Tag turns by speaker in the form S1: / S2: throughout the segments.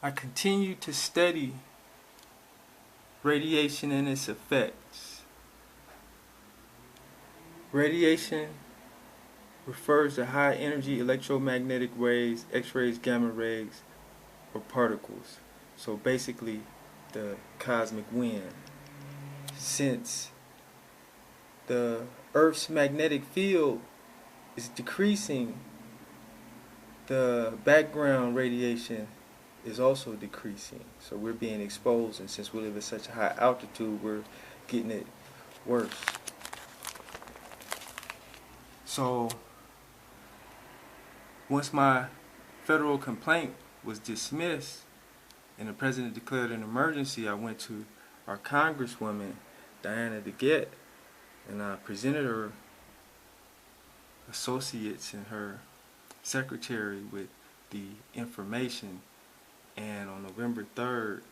S1: I continue to study radiation and its effects. Radiation refers to high energy electromagnetic waves, X-rays, gamma rays, or particles. So basically the cosmic wind. Since the Earth's magnetic field is decreasing, the background radiation is also decreasing. So we're being exposed, and since we live at such a high altitude, we're getting it worse. So once my federal complaint was dismissed and the president declared an emergency, I went to our congresswoman, Diana DeGette, and I presented her associates and her secretary with the information. And on November 3rd,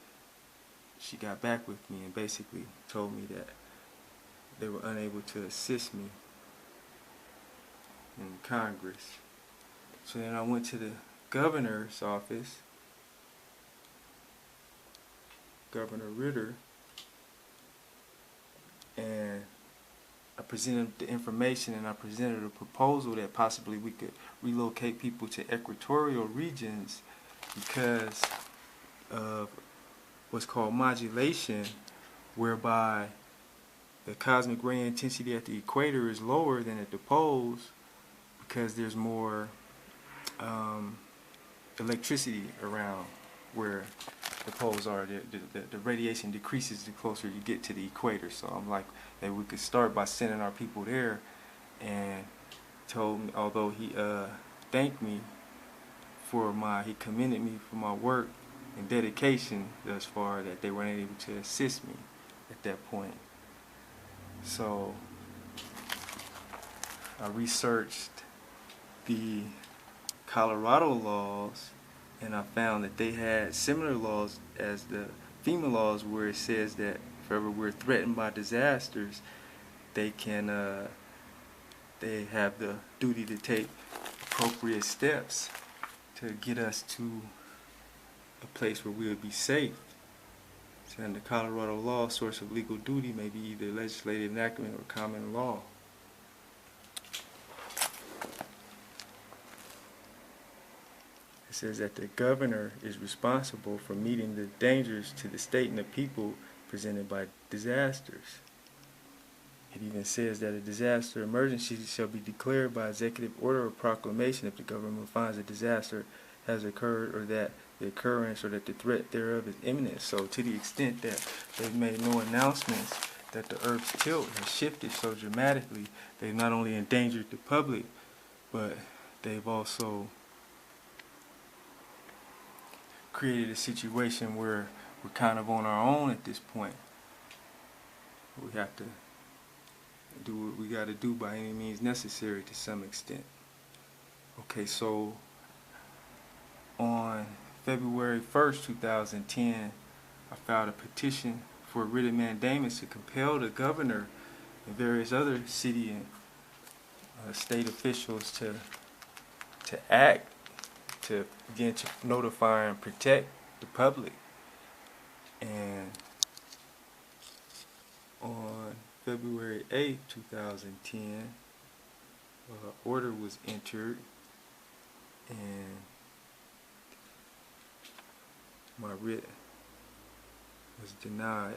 S1: she got back with me and basically told me that they were unable to assist me in Congress. So then I went to the governor's office, Governor Ritter, and I presented the information, and I presented a proposal that possibly we could relocate people to equatorial regions because of what's called modulation, whereby the cosmic ray intensity at the equator is lower than at the poles because there's more electricity around where the poles are. The radiation decreases the closer you get to the equator. So I'm like, that we could start by sending our people there, and told me, although he thanked me for he commended me for my work and dedication thus far, that they weren't able to assist me at that point. So I researched the Colorado laws, and I found that they had similar laws as the FEMA laws, where it says that if ever we're threatened by disasters, they have the duty to take appropriate steps to get us to a place where we would be safe. So in the Colorado law, source of legal duty may be either legislative enactment or common law. It says that the governor is responsible for meeting the dangers to the state and the people presented by disasters. It even says that a disaster emergency shall be declared by executive order or proclamation if the government finds a disaster has occurred, or that the occurrence or that the threat thereof is imminent. So to the extent that they've made no announcements that the Earth's tilt has shifted so dramatically, they've not only endangered the public, but they've also created a situation where we're kind of on our own at this point. We have to do what we got to do by any means necessary to some extent. Okay, so on February 1st, 2010, I filed a petition for a writ of mandamus to compel the governor and various other city and state officials to act, to begin to notify and protect the public. And on February 8th, 2010, an order was entered, and my writ was denied.